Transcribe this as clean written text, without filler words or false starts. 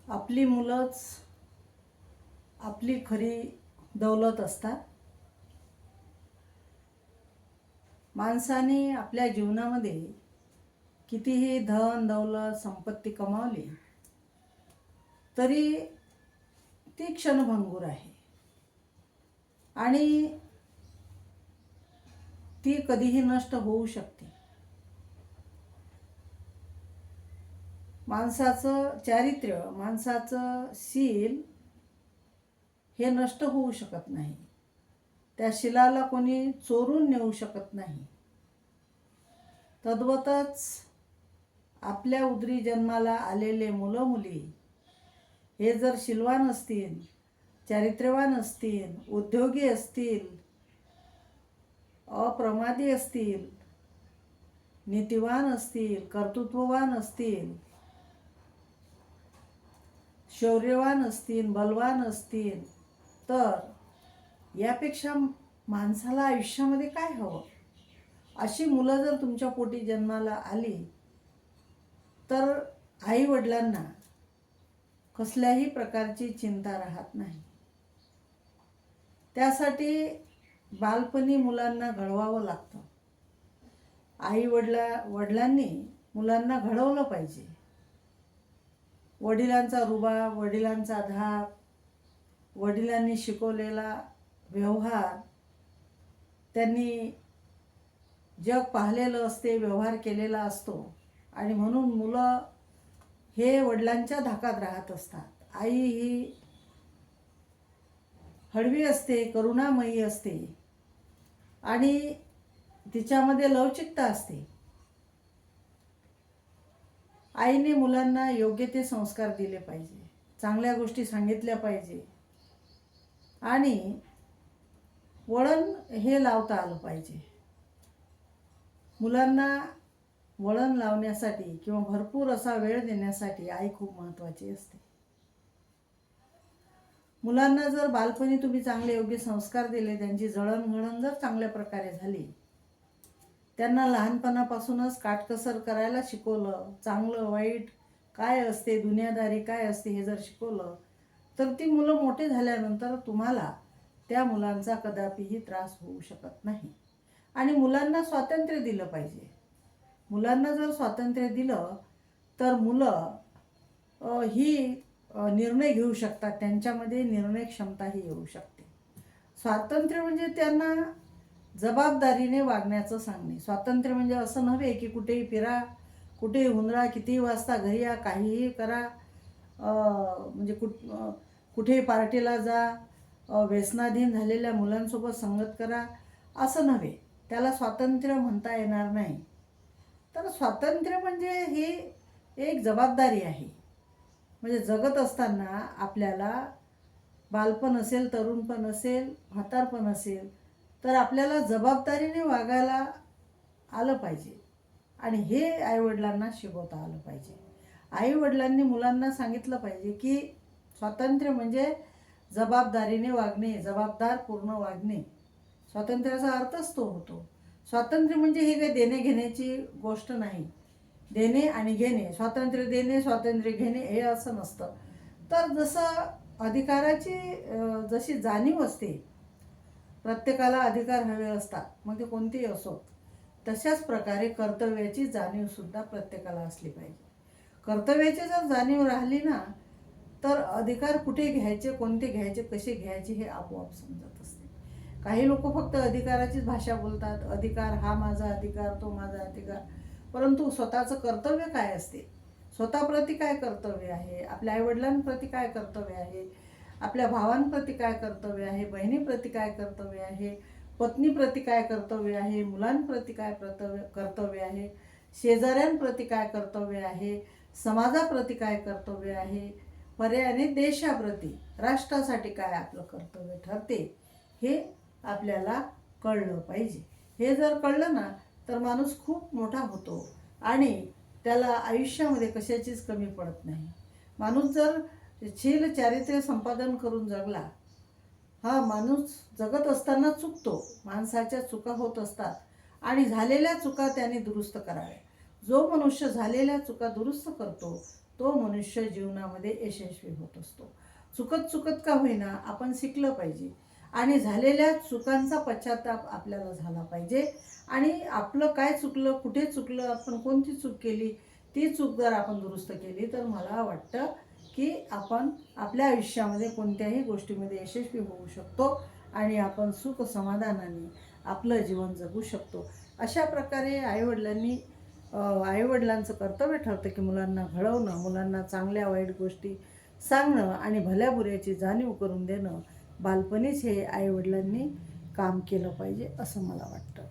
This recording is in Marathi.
आपली मुलंच आपली खरी दौलत असतात. माणसाने आपल्या जीवनामध्ये कितीही धन दौलत संपत्ती कमावली तरी ती क्षणभंगूर आहे आणि ती कधीही नष्ट होऊ शकते. माणसाचं चारित्र्य, माणसाचं शील हे नष्ट होऊ शकत नाही. त्या शीलाला कोणी चोरून नेऊ शकत नाही. तद्वतच आपल्या उदरी जन्माला आलेले मुलं मुली हे जर शीलवान असतील, चारित्र्यवान असतील, उद्योगी असतील, अप्रमादी असतील, नीतिवान असतील, कर्तृत्ववान असतील, शौर्यवान असतील, बलवान असतील, तर यापेक्षा माणसाला आयुष्यामध्ये काय हवं? अशी मुलं जर तुमच्या पोटी जन्माला आली तर आई वडिलांना कसल्याही प्रकारची चिंता राहत नाही. त्यासाठी बालपणी मुलांना घडवावं लागतं. वडिलांनी मुलांना घडवलं पाहिजे. वडिलांचा रुबाब, वडिलांचा धाक, वडिलांनी शिकवलेला व्यवहार, त्यांनी जग पाहिलेलं असते, व्यवहार केलेला असतो आणि म्हणून मुलं हे वडिलांच्या धाकात राहत असतात. आई ही हळवी असते, करुणामयी असते आणि तिच्यामध्ये लवचिकता असते. आईने मुलांना योग्य ते संस्कार दिले पाहिजे, चांगल्या गोष्टी सांगितल्या पाहिजे आणि वळण हे लावता आलं पाहिजे. मुलांना वळण लावण्यासाठी किंवा भरपूर असा वेळ देण्यासाठी आई खूप महत्त्वाची असते. मुलांना जर बालपणी तुम्ही चांगले योग्य संस्कार दिले, त्यांची जळणघळण जर चांगल्या प्रकारे झाली, त्यांना लहानपणापासूनच काटकसर करायला शिकवलं, चांगलं वाईट काय असते, दुनियादारी काय असते हे जर शिकवलं, तर ती मुलं मोठे झाल्यानंतर तुम्हाला त्या मुलांचा कदापिही त्रास होऊ शकत नाही. आणि मुलांना स्वातंत्र्य दिलं पाहिजे. मुलांना जर स्वातंत्र्य दिलं तर मुलं ही निर्णय घेऊ शकतात, त्यांच्यामध्ये निर्णय क्षमताही येऊ शकते. स्वातंत्र्य म्हणजे त्यांना जबाबदारीने वागण्याचं सांगणे. स्वातंत्र्य म्हणजे असं नव्हे की कुठेही फिरा, कुठेही हुंदरा, कितीही वाजता घरी या, काहीही करा, म्हणजे कुठेही पार्टीला जा, व्यसनाधीन झालेल्या मुलांसोबत संगत करा, असं नव्हे. त्याला स्वातंत्र्य म्हणता येणार नाही. तर स्वातंत्र्य म्हणजे ही एक जबाबदारी आहे. म्हणजे जगत असताना आपल्याला बालपण असेल, तरुणपण असेल, म्हातारपण असेल, तर आपल्याला जबाबदारीने वागायला आलं पाहिजे आणि हे आईवडिलांना शिकवता आलं पाहिजे. आईवडिलांनी मुलांना सांगितलं पाहिजे की स्वातंत्र्य म्हणजे जबाबदारीने वागणे, जबाबदारपूर्ण वागणे. स्वातंत्र्याचा अर्थच तो होतो. स्वातंत्र्य म्हणजे हे काही देणे घेण्याची गोष्ट नाही. देणे आणि घेणे, स्वातंत्र्य देणे, स्वातंत्र्य घेणे हे असं नसतं. तर जसं अधिकाराची जशी जाणीव असते, प्रत्येकाला अधिकार हवे असतात, मग ते कोणतेही असो, तशाच प्रकारे कर्तव्याची जाणीवसुद्धा प्रत्येकाला असली पाहिजे. कर्तव्याची जर जाणीव राहिली ना, तर अधिकार कुठे घ्यायचे, कोणते घ्यायचे, कसे घ्यायचे हे आपोआप समजत असते. काही लोक फक्त अधिकाराचीच भाषा बोलतात. अधिकार, हा माझा अधिकार, तो माझा अधिकार. परंतु स्वतःचं कर्तव्य काय असते, स्वतःप्रती काय कर्तव्य आहे, आपल्या आईवडिलांप्रती काय कर्तव्य आहे, आपल्या भावांप्रती काय कर्तव्य आहे, बहिणीप्रती काय कर्तव्य आहे, पत्नीप्रती काय कर्तव्य आहे, मुलांप्रती काय कर्तव्य आहे, शेजाऱ्यांप्रती काय कर्तव्य आहे, समाजाप्रती काय कर्तव्य आहे, पर्यायाने देशाप्रती, राष्ट्रासाठी काय आपलं कर्तव्य ठरते, हे आपल्याला कळलं पाहिजे. हे जर कळलं ना तर माणूस खूप मोठा होतो आणि त्याला आयुष्यामध्ये कशाचीच कमी पडत नाही. माणूस जर शील चारित्र्य संपादन करून जगला, हा माणूस जगत असताना चुकतो, माणसाच्या चुका होत असतात आणि झालेल्या चुका त्याने दुरुस्त कराव्या. जो मनुष्य झालेल्या चुका दुरुस्त करतो तो मनुष्य जीवनामध्ये यशस्वी होत असतो. चुकत का होईना आपण शिकलं पाहिजे आणि झालेल्या चुकांचा पश्चाताप आपल्याला झाला पाहिजे. आणि आपलं काय चुकलं, कुठे चुकलं, आपण कोणती चूक केली, ती चूक जर आपण दुरुस्त केली तर मला वाटतं की आपण आपल्या आयुष्यामध्ये कोणत्याही गोष्टीमध्ये यशस्वी होऊ शकतो आणि आपण सुख समाधानाने आपलं जीवन जगू शकतो. अशा प्रकारे आईवडिलांचं कर्तव्य ठरतं की मुलांना घडवणं, मुलांना चांगल्या वाईट गोष्टी सांगणं आणि भल्या बुऱ्याची जाणीव करून देणं. बालपणीच हे आईवडिलांनी काम केलं पाहिजे असं मला वाटतं.